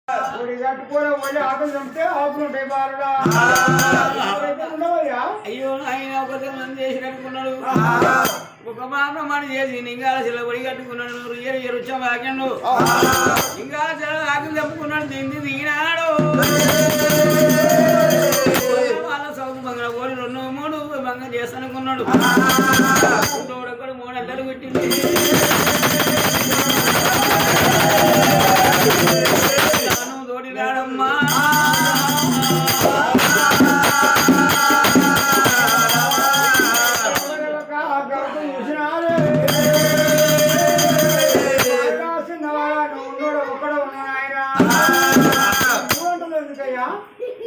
అయ్యో ఆయన ఒక మంది చేసి కట్టుకున్నాడు ఒక మామని చేసి ఇంకా చిల్లబడి కట్టుకున్నాడు రుచం వాకిండు ఇంకా చిల్ల ఆకులు చెప్పుకున్నాడు తింది దిగినాడు వాళ్ళ సౌకు బంగారు కోరి 2-3 బంగారు చేస్తానుకున్నాడు ఒకడు 3 అడ్డలు పెట్టింది తోడినాడమ్మా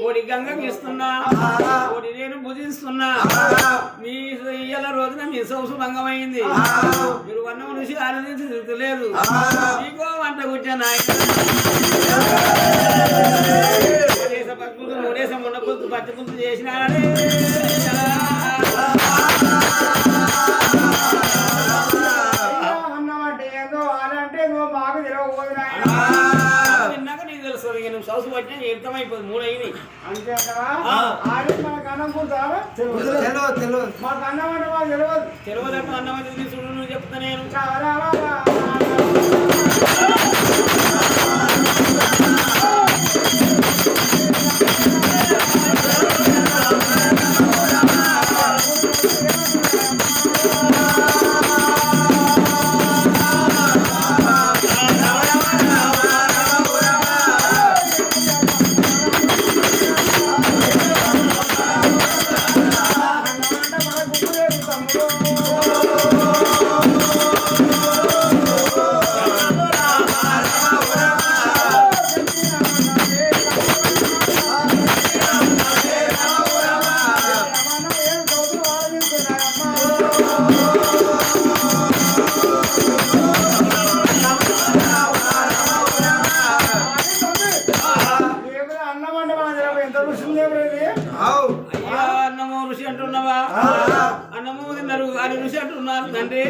కోడి గంగకి ఇస్తున్నా కోడి నేను భుజిస్తున్నా మీ ఇయ్యాల రోజున మీ సౌసు భంగమైంది మీరు వన్నం రుచి ఆనందించలేదు మీకో వంట కూర్చొని మూడేసం ఉన్న పులుసు పచ్చి పులుసు చేసినాడే అన్నమంటే ఏదో అలాంటే నువ్వు మాకు తెలియకపోయినా నువ్వు సౌసు పట్టినా ఎంతమైపోతుంది 3 అయినాయి అంతే మనకు అన్నం కూర్చారా తెలియదు మాకు అన్నం అంటే మాకు తెలియదు అన్నం అంటే చూడు నువ్వు చెప్తా నేను అన్నమో ఋషి అంటున్నావా అన్నమో తిన్నారు అది ఋషి అంటున్నారు తండ్రి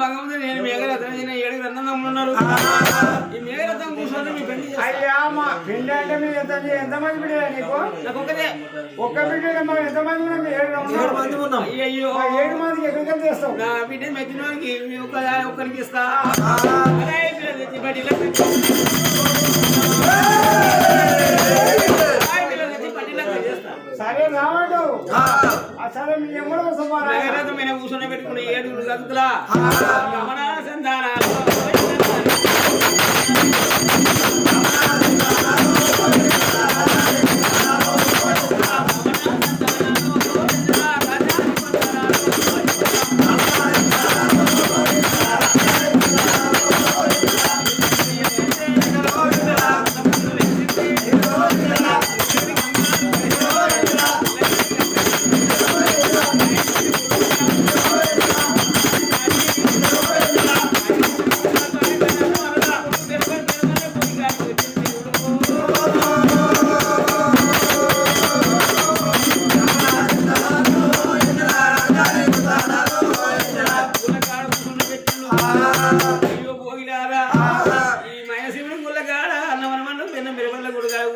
భగవంతుడు నేను మేఘరథం 7 గ్రంథంలో ఉన్నారు ఈ మేఘరథం కూర్చొని మీ పెళ్లి అయ్యా మా పెళ్లి అంటే మీరు ఎంతమంది బిడ్డ నీకు నాకు ఒక్క బిడ్డ ఎంతమంది ఉన్నాం అయ్యో 7 మందికి ఎక్కడికి చేస్తాం నా బిడ్డ మెచ్చినోడికి ఒక్కరికి ఇస్తా సరే రావడు సరే మీ ఎమ్మడో సమానమైన కూర్చొని పెట్టుకున్న 7 గంతుల గమన సంధానాలు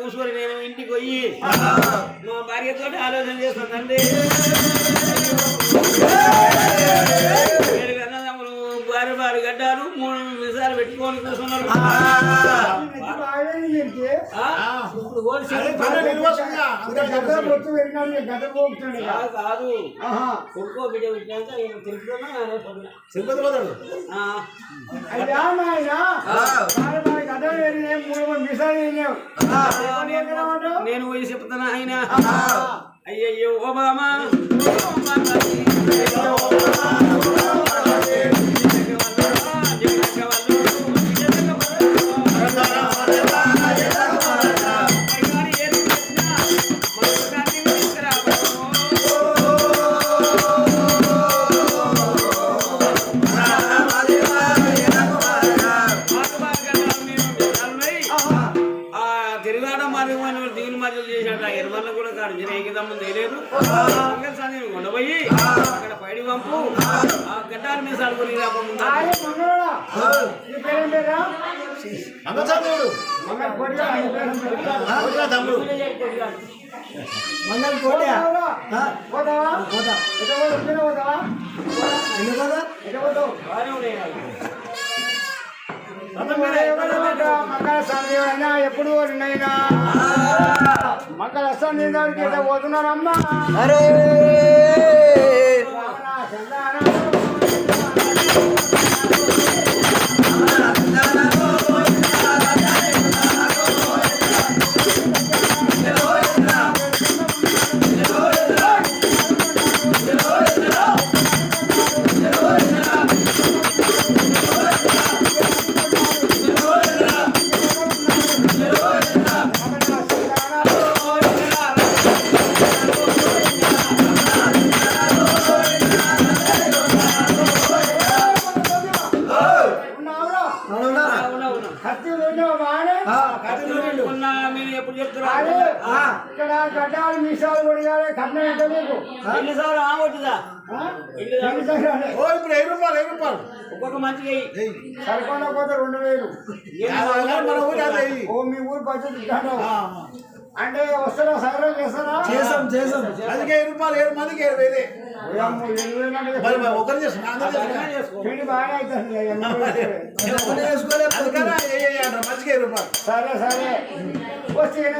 కూర్చొని నేను ఇంటికి పోయి మా భార్యతో ఆలోచన చేస్తుందండి 7 అన్నదమ్ములు భార్య గడ్డాలు 3 విషయాలు పెట్టుకొని కూర్చున్నారు కాదు ఇంకో బిడ్డ పెట్టినాక నేను పోయి చెప్తాను ఆయన అయ్యయ్యో ఓబామా కూడా కాదు ఏకదమ్ము తెలియదు ఉండబోయి అక్కడ పైడి వాడిని పంపు ఆ గడ్డాలు మీద సాడుకొని రాకుండా తమ్ముడు మంగళ కోట మంగళ స్వామి అయినా ఎప్పుడు అయినా మంగళ స్వామి దగ్గరికి పోతున్నారమ్మా అరే ఇక్కడ గడ్డాలు మీసాలు కొడియాలి కట్నం ఎంత నీకు ఇప్పుడు 1000 రూపాయలు ఒక్కొక్క మంచిగా సరిపోయిన పోతే 2000 ఓ మీ ఊరు బడ్జెట్ అంటే వస్తారా సగరం చేస్తారా చేసాం అందుకే 7 రూపాయలు 7 మందికి 20,000 ఒకరు పిండి బాగా అవుతుంది మంచిగా 7 రూపాయలు సరే సరే వచ్చిన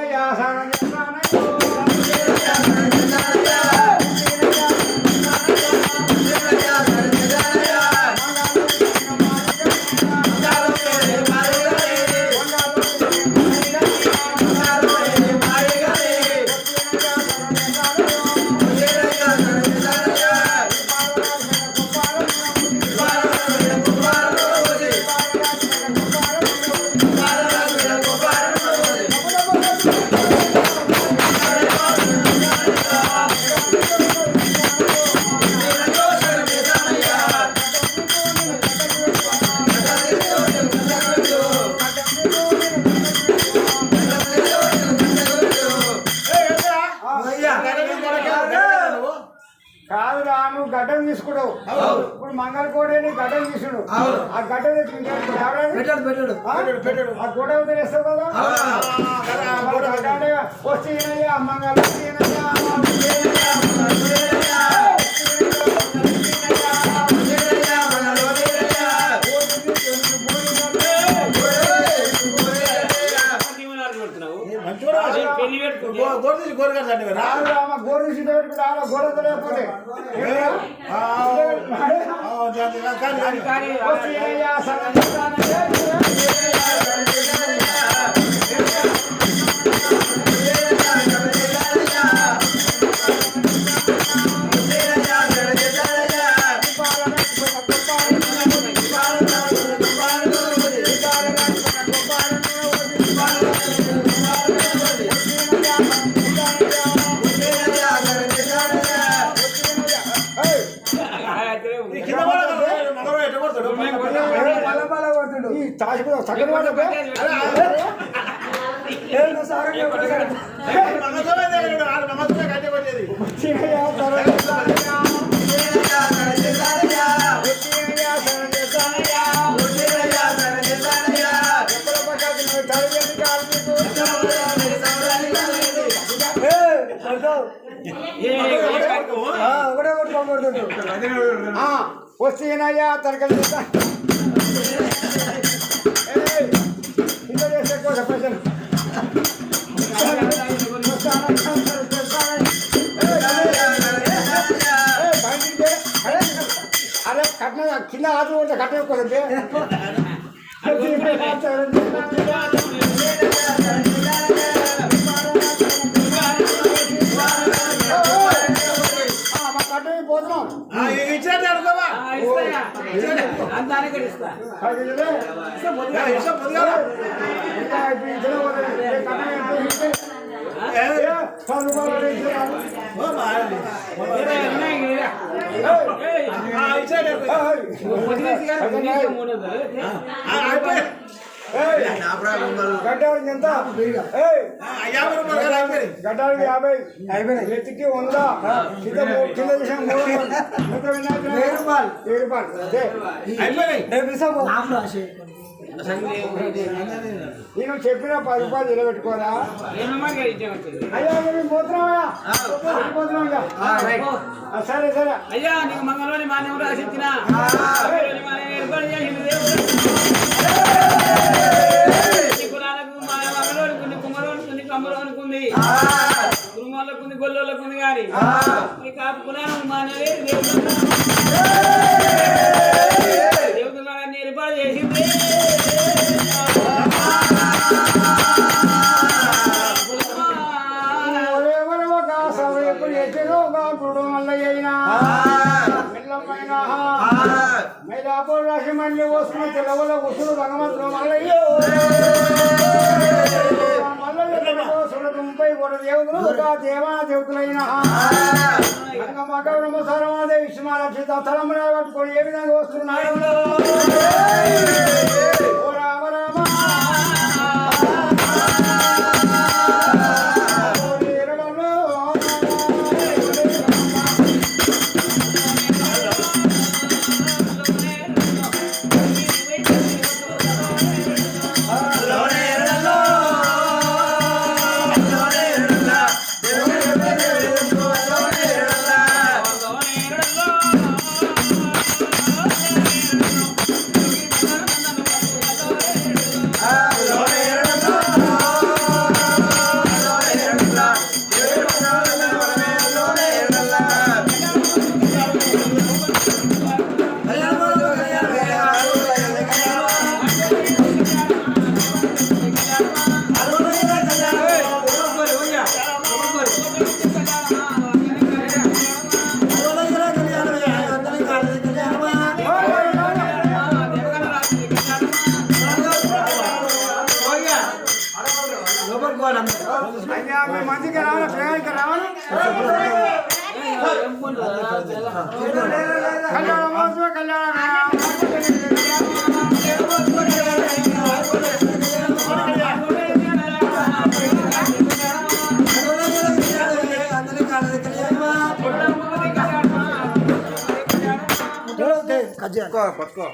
కాదు రాను గడ్డం తీసుకుడు ఇప్పుడు మంగళ కోడని గడ్డం తీసుడు ఆ గడ్డం పెట్టాడు ఆ గొడవ వదిలేస్తావు కదా వచ్చి మంగళ గోరు గోడ లేకపోతే వస్తేనయ్యా తరగతి ఇంకా చేసే కోసం ప్రజలు అరే కట్న కింద ఆదు కట్టకూడదు పోతున్నాం గడ్డానికి ఎంత ఏయ్, 50 రూపాయలు కదా అయిపోయింది. గడ్డానికి 50 ఎత్తికి 100 కింద చేసాం 1000 రూపాయలు అదే. అయిపోయినాయి. నేను చెప్పిన 10 రూపాయలు నిలబెట్టుకోరా అయ్యా మీరు పోతున్నావా పోతున్నాం ఇక. సరే సరే అయ్యా నీకు మంగళవారి మాన్యం రాసిచ్చిన ఏర్పాటు చేసింది దేవుడు కులాలకు మన మంగళవారికి ఉంది కుమ్మరోనికి ఉంది కమ్మరోనికి ఉంది కుటుంబాలకు ఉంది గొల్లోళ్ళకు ఉంది కానీ ఈ కాపు కులానికి మానేది దేవుడు ఏర్పాటు చేసింది ఎప్పుడు ఎచ్చినో కాకుడు మల్లయ్యైనా మెల్లమైన మైలాపూర్ రాశి మళ్ళీ వస్తున్న తెలవల ఉసురు భగవంతుడు మల్లయ్యో మల్లయ్యపై కూడా దేవుడు దేవా దేవతలైన మగ సరమాదే విష్ణుమాలక్షి తలమున పట్టుకొని ఏ విధంగా వస్తున్నాడు ఓ రామ రామ మంచిగా రావాలి ప్రయాణిక రావాలి పట్టుకో